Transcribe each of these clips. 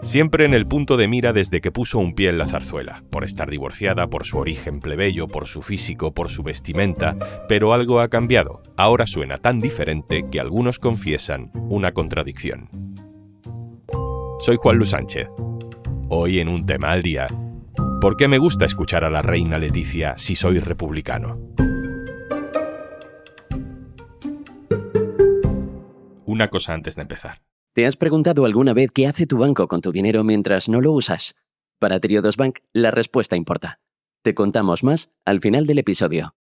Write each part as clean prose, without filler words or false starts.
Siempre en el punto de mira desde que puso un pie en la zarzuela, por estar divorciada, por su origen plebeyo, por su físico, por su vestimenta, pero algo ha cambiado. Ahora suena tan diferente que algunos confiesan una contradicción. Soy Juan Luis Sánchez. Hoy en Un Tema al Día, ¿por qué me gusta escuchar a la reina Letizia si soy republicano? Una cosa antes de empezar. ¿Te has preguntado alguna vez qué hace tu banco con tu dinero mientras no lo usas? Para Triodos Bank, la respuesta importa. Te contamos más al final del episodio.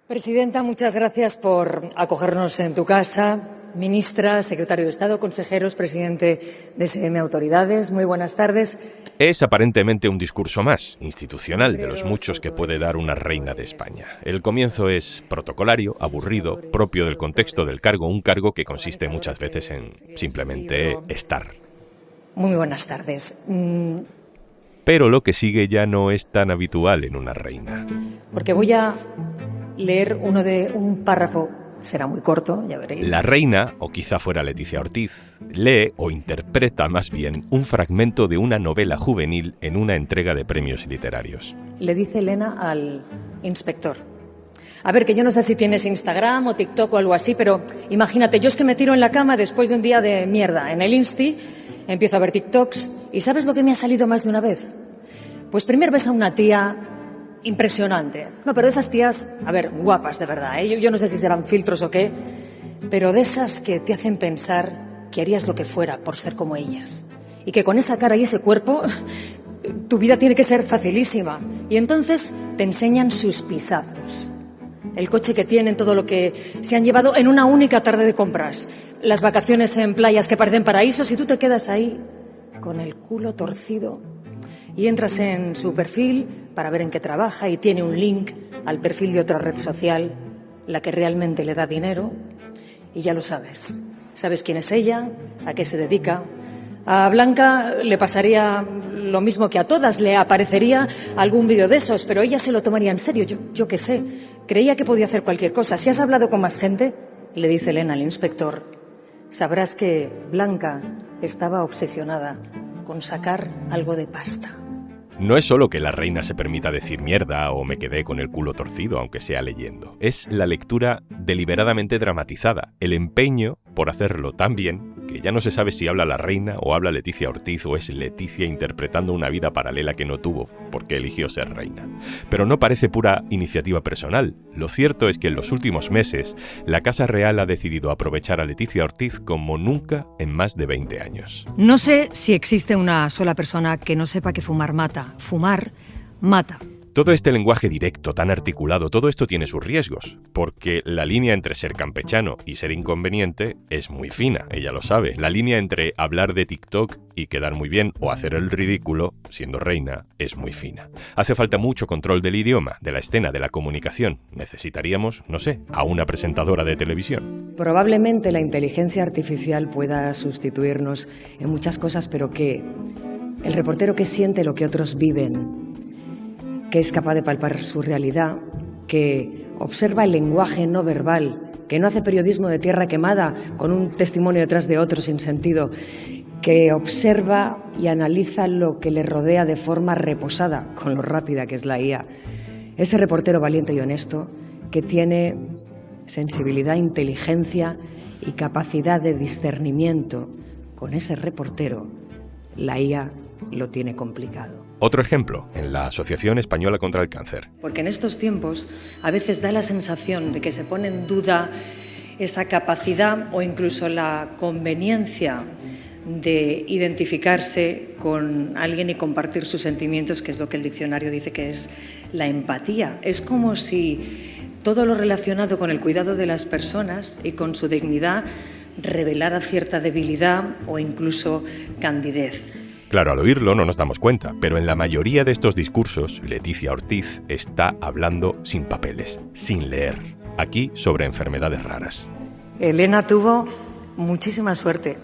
Presidenta, muchas gracias por acogernos en tu casa. Ministra, secretario de Estado, consejeros, presidente de SM Autoridades, muy buenas tardes. Es aparentemente un discurso más, institucional, de los muchos que puede dar una reina de España. El comienzo es protocolario, aburrido, propio del contexto del cargo, un cargo que consiste muchas veces en simplemente estar. Muy buenas tardes. Pero lo que sigue ya no es tan habitual en una reina. Porque voy a leer un párrafo. Será muy corto, ya veréis. La reina, o quizá fuera Letizia Ortiz, lee o interpreta más bien un fragmento de una novela juvenil en una entrega de premios literarios. Le dice Elena al inspector: a ver, que yo no sé si tienes Instagram o TikTok o algo así, pero imagínate, yo es que me tiro en la cama después de un día de mierda en el Insti, empiezo a ver TikToks, ¿y sabes lo que me ha salido más de una vez? Pues primero ves a una tía impresionante. No, pero esas tías, a ver, guapas de verdad, ¿eh? Yo no sé si serán filtros o qué, pero de esas que te hacen pensar que harías lo que fuera por ser como ellas. Y que con esa cara y ese cuerpo, tu vida tiene que ser facilísima. Y entonces te enseñan sus pisazos. El coche que tienen, todo lo que se han llevado en una única tarde de compras. Las vacaciones en playas que parecen paraísos y tú te quedas ahí con el culo torcido. Y entras en su perfil para ver en qué trabaja y tiene un link al perfil de otra red social, la que realmente le da dinero, y ya lo sabes. Sabes quién es ella, a qué se dedica. A Blanca le pasaría lo mismo que a todas, le aparecería algún vídeo de esos, pero ella se lo tomaría en serio, yo qué sé. Creía que podía hacer cualquier cosa. Si has hablado con más gente, le dice Elena al inspector, sabrás que Blanca estaba obsesionada con sacar algo de pasta. No es solo que la reina se permita decir mierda o me quedé con el culo torcido, aunque sea leyendo. Es la lectura deliberadamente dramatizada, el empeño por hacerlo tan bien que ya no se sabe si habla la reina o habla Letizia Ortiz o es Letizia interpretando una vida paralela que no tuvo porque eligió ser reina. Pero no parece pura iniciativa personal. Lo cierto es que en los últimos meses la Casa Real ha decidido aprovechar a Letizia Ortiz como nunca en más de 20 años. No sé si existe una sola persona que no sepa que fumar mata. Fumar mata. Todo este lenguaje directo, tan articulado, todo esto tiene sus riesgos, porque la línea entre ser campechano y ser inconveniente es muy fina, ella lo sabe. La línea entre hablar de TikTok y quedar muy bien o hacer el ridículo, siendo reina, es muy fina. Hace falta mucho control del idioma, de la escena, de la comunicación. Necesitaríamos, no sé, a una presentadora de televisión. Probablemente la inteligencia artificial pueda sustituirnos en muchas cosas, pero que el reportero que siente lo que otros viven, que es capaz de palpar su realidad, que observa el lenguaje no verbal, que no hace periodismo de tierra quemada con un testimonio detrás de otro sin sentido, que observa y analiza lo que le rodea de forma reposada, con lo rápida que es la IA. Ese reportero valiente y honesto que tiene sensibilidad, inteligencia y capacidad de discernimiento, con ese reportero la IA lo tiene complicado. Otro ejemplo, en la Asociación Española contra el Cáncer. Porque en estos tiempos a veces da la sensación de que se pone en duda esa capacidad o incluso la conveniencia de identificarse con alguien y compartir sus sentimientos, que es lo que el diccionario dice que es la empatía. Es como si todo lo relacionado con el cuidado de las personas y con su dignidad revelara cierta debilidad o incluso candidez. Claro, al oírlo no nos damos cuenta, pero en la mayoría de estos discursos, Letizia Ortiz está hablando sin papeles, sin leer. Aquí sobre enfermedades raras. Elena tuvo muchísima suerte.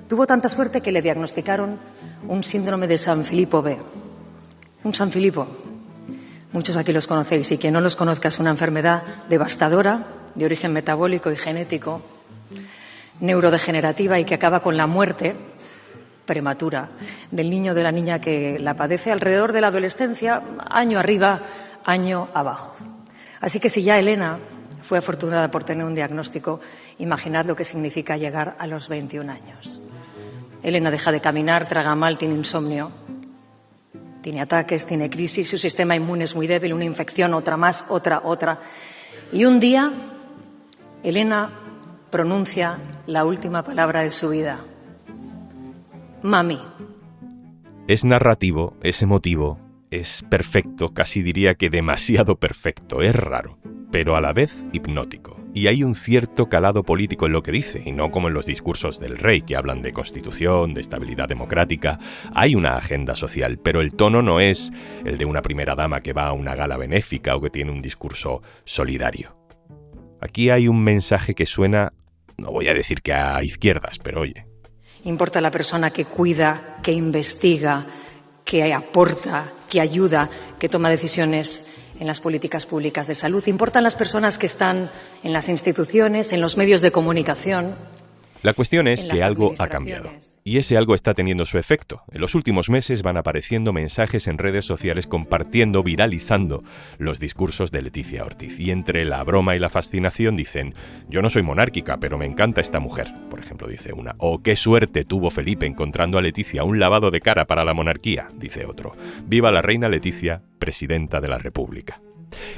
Tuvo tanta suerte que le diagnosticaron un síndrome de San Filipo B. Un San Filipo. Muchos aquí los conocéis y quien no los conozca es una enfermedad devastadora, de origen metabólico y genético, neurodegenerativa y que acaba con la muerte prematura del niño o de la niña que la padece alrededor de la adolescencia, año arriba, año abajo. Así que si ya Elena fue afortunada por tener un diagnóstico, imaginad lo que significa llegar a los 21 años. Elena deja de caminar, traga mal, tiene insomnio, tiene ataques, tiene crisis, su sistema inmune es muy débil, una infección, otra más, otra. Y un día, Elena pronuncia la última palabra de su vida. Mami. Es narrativo, es emotivo, es perfecto, casi diría que demasiado perfecto, es raro, pero a la vez hipnótico. Y hay un cierto calado político en lo que dice, y no como en los discursos del rey, que hablan de constitución, de estabilidad democrática. Hay una agenda social, pero el tono no es el de una primera dama que va a una gala benéfica o que tiene un discurso solidario. Aquí hay un mensaje que suena, no voy a decir que a izquierdas, pero oye. Importa la persona que cuida, que investiga, que aporta, que ayuda, que toma decisiones en las políticas públicas de salud. Importan las personas que están en las instituciones, en los medios de comunicación. La cuestión es que algo ha cambiado. Y ese algo está teniendo su efecto. En los últimos meses van apareciendo mensajes en redes sociales compartiendo, viralizando los discursos de Leticia Ortiz. Y entre la broma y la fascinación dicen: yo no soy monárquica, pero me encanta esta mujer, por ejemplo, dice una. O qué suerte tuvo Felipe encontrando a Leticia, un lavado de cara para la monarquía, dice otro. Viva la reina Leticia, presidenta de la República.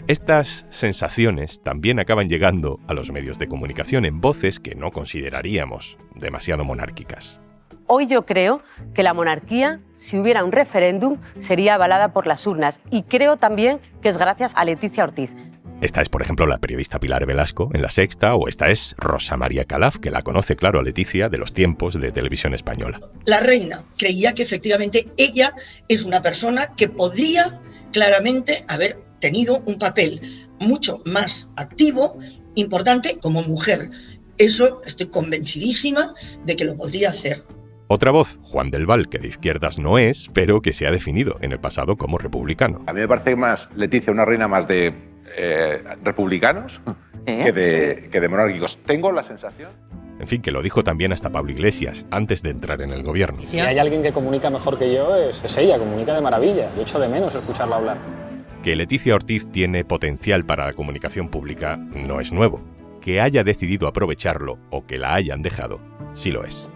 Estas sensaciones también acaban llegando a los medios de comunicación en voces que no consideraríamos demasiado monárquicas. Hoy yo creo que la monarquía, si hubiera un referéndum, sería avalada por las urnas. Y creo también que es gracias a Leticia Ortiz. Esta es, por ejemplo, la periodista Pilar Velasco en La Sexta, o esta es Rosa María Calaf, que la conoce, claro, a Leticia de los tiempos de Televisión Española. La reina creía que efectivamente ella es una persona que podría claramente haber tenido un papel mucho más activo, importante como mujer. Eso estoy convencidísima de que lo podría hacer. Otra voz, Juan del Val, que de izquierdas no es, pero que se ha definido en el pasado como republicano. A mí me parece más Leticia una reina más de republicanos que de monárquicos. Tengo la sensación... En fin, que lo dijo también hasta Pablo Iglesias, antes de entrar en el gobierno. Si hay alguien que comunica mejor que yo, es ella, comunica de maravilla. Yo echo de menos escucharla hablar. Que Leticia Ortiz tiene potencial para la comunicación pública no es nuevo. Que haya decidido aprovecharlo o que la hayan dejado, sí lo es.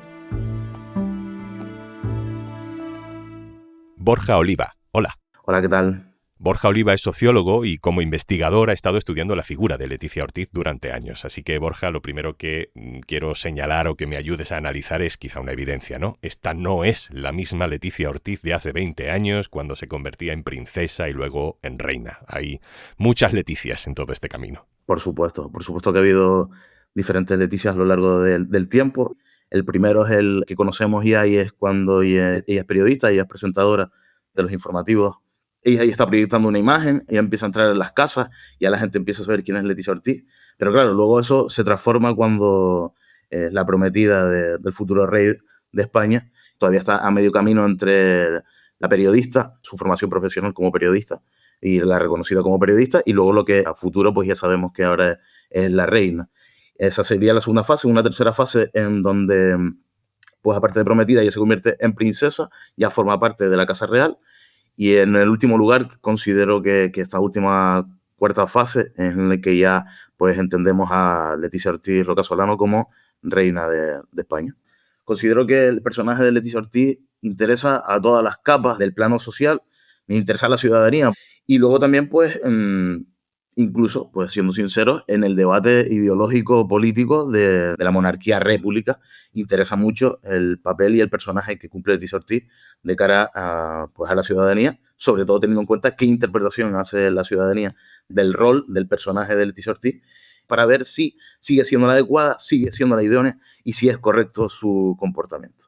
Borja Oliva, hola. Hola, ¿qué tal? Borja Oliva es sociólogo y como investigador ha estado estudiando la figura de Leticia Ortiz durante años. Así que, Borja, lo primero que quiero señalar o que me ayudes a analizar es quizá una evidencia, ¿no? Esta no es la misma Leticia Ortiz de hace 20 años, cuando se convertía en princesa y luego en reina. Hay muchas Leticias en todo este camino. Por supuesto que ha habido diferentes Leticias a lo largo del tiempo. El primero es el que conocemos ya, y es cuando ella es periodista, ella es presentadora de los informativos. Ella está proyectando una imagen, ella empieza a entrar en las casas y ya la gente empieza a saber quién es Leticia Ortiz. Pero claro, luego eso se transforma cuando la prometida del futuro rey de España todavía está a medio camino entre la periodista, su formación profesional como periodista y la reconocida como periodista, y luego lo que a futuro pues ya sabemos que ahora es la reina. Esa sería la segunda fase. Una tercera fase en donde, pues aparte de prometida, ella se convierte en princesa, ya forma parte de la Casa Real. Y en el último lugar, considero que esta última cuarta fase es en la que ya pues entendemos a Leticia Ortiz Roca Solano como reina de España. Considero que el personaje de Leticia Ortiz interesa a todas las capas del plano social, me interesa a la ciudadanía. Y luego también, pues, incluso, pues siendo sinceros, en el debate ideológico político de la monarquía-república, interesa mucho el papel y el personaje que cumple Leticia Ortiz de cara a la ciudadanía, sobre todo teniendo en cuenta qué interpretación hace la ciudadanía del rol del personaje de Leticia Ortiz, para ver si sigue siendo la adecuada, sigue siendo la idónea y si es correcto su comportamiento.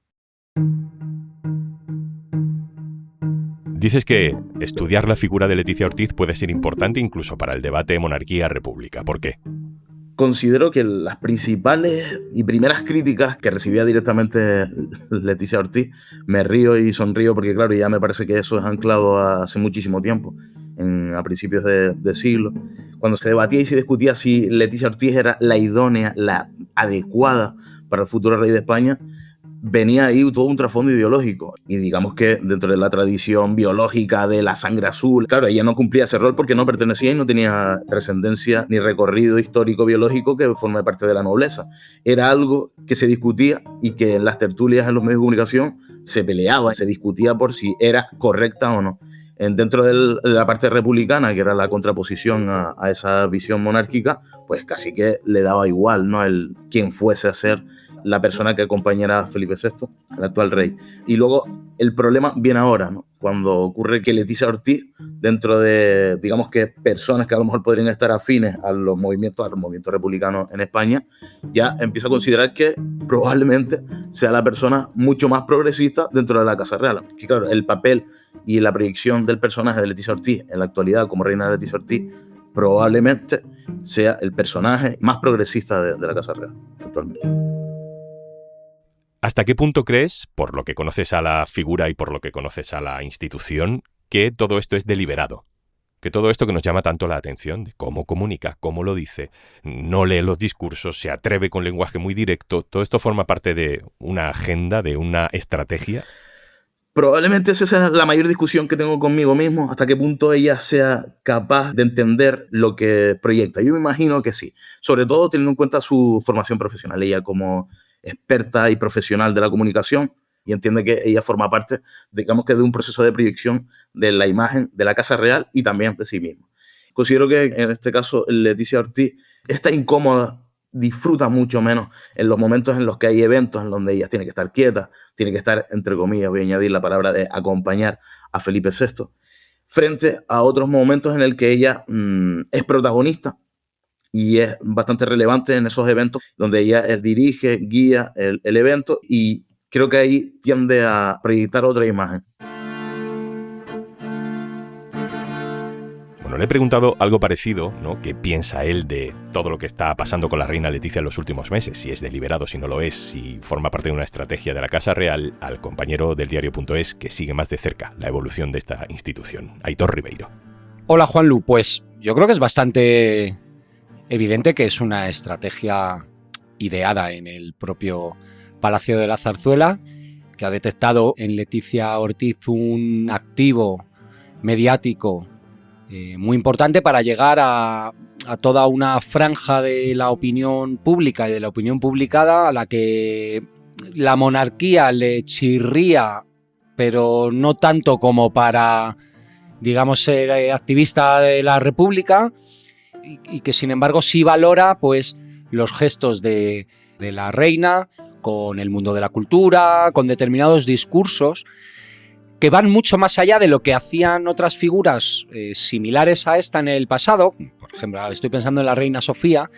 Dices que estudiar la figura de Leticia Ortiz puede ser importante incluso para el debate monarquía-república. ¿Por qué? Considero que las principales y primeras críticas que recibía directamente Leticia Ortiz, me río y sonrío porque, claro, ya me parece que eso es anclado hace muchísimo tiempo, a principios de siglo, cuando se debatía y se discutía si Leticia Ortiz era la idónea, la adecuada para el futuro rey de España. venía ahí todo un trasfondo ideológico. Y digamos que dentro de la tradición biológica de la sangre azul, claro, ella no cumplía ese rol porque no pertenecía y no tenía trascendencia ni recorrido histórico biológico que forme parte de la nobleza. Era algo que se discutía y que en las tertulias en los medios de comunicación se peleaba, se discutía por si era correcta o no. Dentro de la parte republicana, que era la contraposición a esa visión monárquica, pues casi que le daba igual, ¿no?, el quién fuese a ser la persona que acompañara a Felipe VI, el actual rey. Y luego el problema viene ahora, ¿no?, cuando ocurre que Leticia Ortiz, dentro de, digamos que personas que a lo mejor podrían estar afines a los movimientos republicanos en España, ya empieza a considerar que probablemente sea la persona mucho más progresista dentro de la Casa Real. Que claro, el papel y la proyección del personaje de Leticia Ortiz en la actualidad como reina de Leticia Ortiz probablemente sea el personaje más progresista de la Casa Real actualmente. ¿Hasta qué punto crees, por lo que conoces a la figura y por lo que conoces a la institución, que todo esto es deliberado? Que todo esto que nos llama tanto la atención, de cómo comunica, cómo lo dice, no lee los discursos, se atreve con lenguaje muy directo, ¿todo esto forma parte de una agenda, de una estrategia? Probablemente esa sea la mayor discusión que tengo conmigo mismo, hasta qué punto ella sea capaz de entender lo que proyecta. Yo me imagino que sí, sobre todo teniendo en cuenta su formación profesional. Ella como experta y profesional de la comunicación, y entiende que ella forma parte, digamos que de un proceso de proyección de la imagen de la Casa Real y también de sí misma. Considero que en este caso Leticia Ortiz está incómoda, disfruta mucho menos en los momentos en los que hay eventos en donde ella tiene que estar quieta, tiene que estar, entre comillas, voy a añadir la palabra de acompañar a Felipe VI, frente a otros momentos en el que ella es protagonista y es bastante relevante en esos eventos donde ella dirige, guía el evento, y creo que ahí tiende a proyectar otra imagen. Bueno, le he preguntado algo parecido, ¿no?, qué piensa él de todo lo que está pasando con la reina Leticia en los últimos meses, si es deliberado, si no lo es, si forma parte de una estrategia de la Casa Real, al compañero del diario.es que sigue más de cerca la evolución de esta institución, Aitor Ribeiro. Hola, Juanlu. Pues yo creo que es bastante evidente que es una estrategia ideada en el propio Palacio de la Zarzuela, que ha detectado en Leticia Ortiz un activo mediático muy importante para llegar a toda una franja de la opinión pública y de la opinión publicada a la que la monarquía le chirría, pero no tanto como para, digamos, ser activista de la República, y que sin embargo sí valora pues los gestos de la reina con el mundo de la cultura, con determinados discursos que van mucho más allá de lo que hacían otras figuras similares a esta en el pasado. Por ejemplo, estoy pensando en la reina Sofía,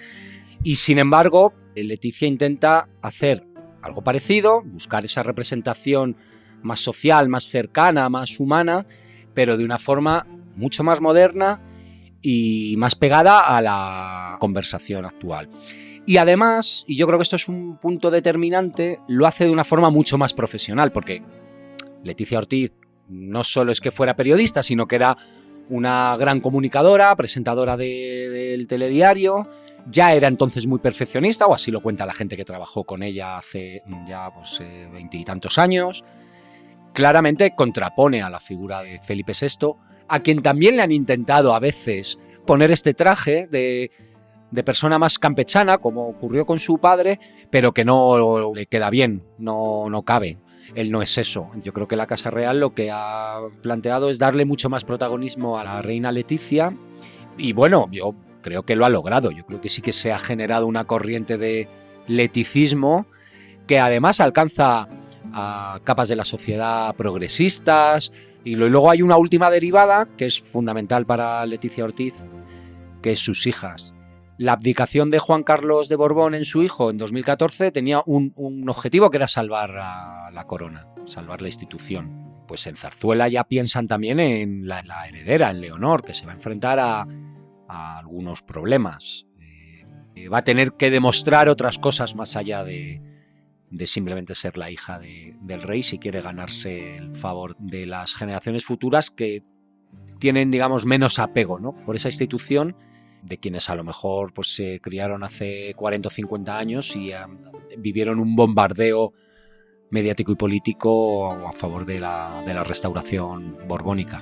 y sin embargo Leticia intenta hacer algo parecido, buscar esa representación más social, más cercana, más humana, pero de una forma mucho más moderna y más pegada a la conversación actual. Y además, y yo creo que esto es un punto determinante, lo hace de una forma mucho más profesional, porque Leticia Ortiz no solo es que fuera periodista, sino que era una gran comunicadora, presentadora del telediario. Ya era entonces muy perfeccionista, o así lo cuenta la gente que trabajó con ella hace ya 20 y tantos años. Claramente contrapone a la figura de Felipe VI, a quien también le han intentado a veces poner este traje de persona más campechana, como ocurrió con su padre, pero que no le queda bien, no cabe. Él no es eso. Yo creo que la Casa Real lo que ha planteado es darle mucho más protagonismo a la reina Leticia, y bueno, yo creo que lo ha logrado. Yo creo que sí que se ha generado una corriente de leticismo que además alcanza a capas de la sociedad progresistas, y luego hay una última derivada que es fundamental para Leticia Ortiz, que es sus hijas. La abdicación de Juan Carlos de Borbón en su hijo en 2014 tenía un objetivo, que era salvar a la corona, salvar la institución. Pues en Zarzuela ya piensan también en la heredera, en Leonor, que se va a enfrentar a algunos problemas. Va a tener que demostrar otras cosas más allá de simplemente ser la hija del rey, si quiere ganarse el favor de las generaciones futuras que tienen, digamos, menos apego, ¿no?, por esa institución, de quienes a lo mejor pues se criaron hace 40 o 50 años y vivieron un bombardeo mediático y político a favor de la restauración borbónica.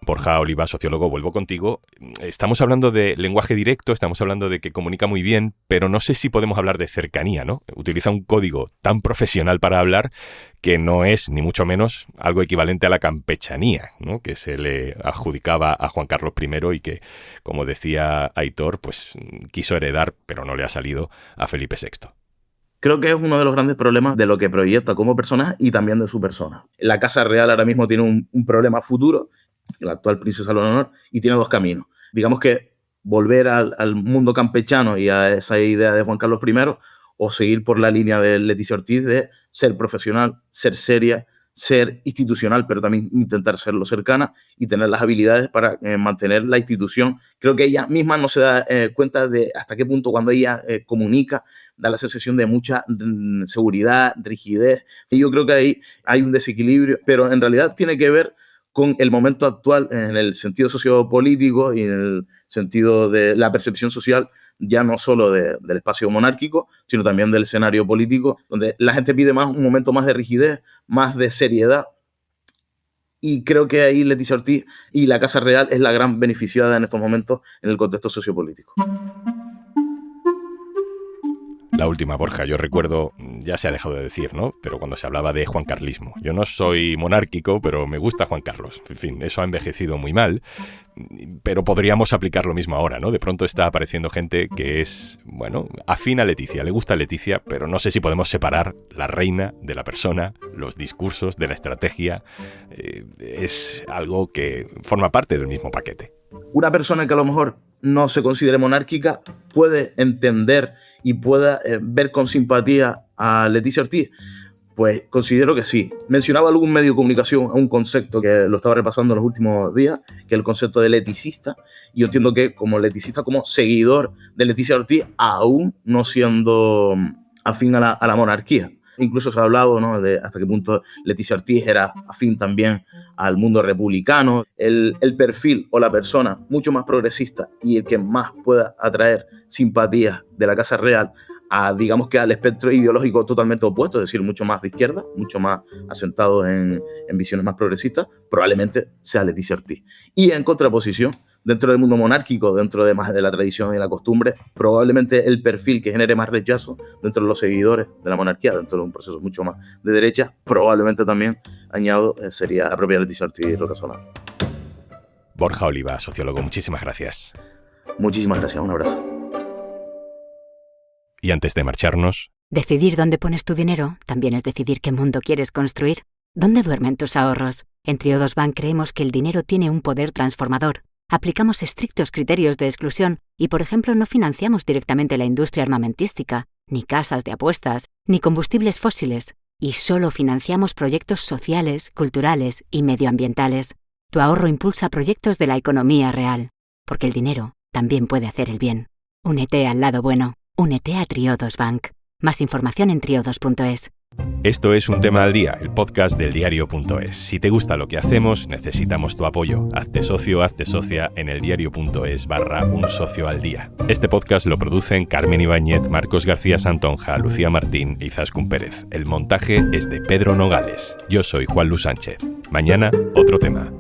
Borja Oliva, sociólogo, vuelvo contigo. Estamos hablando de lenguaje directo, estamos hablando de que comunica muy bien, pero no sé si podemos hablar de cercanía, ¿no? Utiliza un código tan profesional para hablar que no es, ni mucho menos, algo equivalente a la campechanía, ¿no?, que se le adjudicaba a Juan Carlos I y que, como decía Aitor, pues quiso heredar, pero no le ha salido, a Felipe VI. Creo que es uno de los grandes problemas de lo que proyecta como personaje y también de su persona. La Casa Real ahora mismo tiene un problema futuro, el actual Princesa Leonor, y tiene dos caminos. Digamos que volver al mundo campechano y a esa idea de Juan Carlos I, o seguir por la línea de Leticia Ortiz de ser profesional, ser seria, ser institucional, pero también intentar serlo cercana y tener las habilidades para mantener la institución. Creo que ella misma no se da cuenta de hasta qué punto cuando ella comunica da la sensación de mucha seguridad, rigidez. Y yo creo que ahí hay un desequilibrio, pero en realidad tiene que ver con el momento actual en el sentido sociopolítico y en el sentido de la percepción social, ya no solo del espacio monárquico, sino también del escenario político, donde la gente pide un momento más de rigidez, más de seriedad. Y creo que ahí Leticia Ortiz y la Casa Real es la gran beneficiada en estos momentos en el contexto sociopolítico. La última, Borja, yo recuerdo, ya se ha dejado de decir, ¿no?, pero cuando se hablaba de juancarlismo. Yo no soy monárquico, pero me gusta Juan Carlos. En fin, eso ha envejecido muy mal, pero podríamos aplicar lo mismo ahora, ¿no? De pronto está apareciendo gente que es, bueno, afín a Leticia, le gusta Leticia, pero no sé si podemos separar la reina de la persona, los discursos, de la estrategia. Es algo que forma parte del mismo paquete. Una persona que a lo mejor no se considere monárquica puede entender y pueda ver con simpatía a Leticia Ortiz. Pues considero que sí. Mencionaba algún medio de comunicación a un concepto que lo estaba repasando en los últimos días, que es el concepto de leticista. Y yo entiendo que como leticista, como seguidor de Leticia Ortiz, aún no siendo afín a la monarquía. Incluso se ha hablado, ¿no?, de hasta qué punto Leticia Ortiz era afín también al mundo republicano. El perfil o la persona mucho más progresista y el que más pueda atraer simpatías de la Casa Real a, digamos que al espectro ideológico totalmente opuesto, es decir, mucho más de izquierda, mucho más asentado en visiones más progresistas, probablemente sea Leticia Ortiz. Y en contraposición, dentro del mundo monárquico, dentro de más de la tradición y la costumbre, probablemente el perfil que genere más rechazo dentro de los seguidores de la monarquía, dentro de un proceso mucho más de derecha, probablemente también, añado, sería la propia Leticia Ortiz Rocasola. Borja Oliva, sociólogo, muchísimas gracias. Muchísimas gracias, un abrazo. Y antes de marcharnos... Decidir dónde pones tu dinero también es decidir qué mundo quieres construir. ¿Dónde duermen tus ahorros? En Triodos Bank creemos que el dinero tiene un poder transformador. Aplicamos estrictos criterios de exclusión y, por ejemplo, no financiamos directamente la industria armamentística, ni casas de apuestas, ni combustibles fósiles, y solo financiamos proyectos sociales, culturales y medioambientales. Tu ahorro impulsa proyectos de la economía real, porque el dinero también puede hacer el bien. Únete al lado bueno. Únete a Triodos Bank. Más información en triodos.es. Esto es Un Tema al Día, el podcast del diario.es. Si te gusta lo que hacemos, necesitamos tu apoyo. Hazte socio, hazte socia en eldiario.es/Un Socio al Día. Este podcast lo producen Carmen Ibáñez, Marcos García Santonja, Lucía Martín y Izaskun Pérez. El montaje es de Pedro Nogales. Yo soy Juan Luis Sánchez. Mañana, otro tema.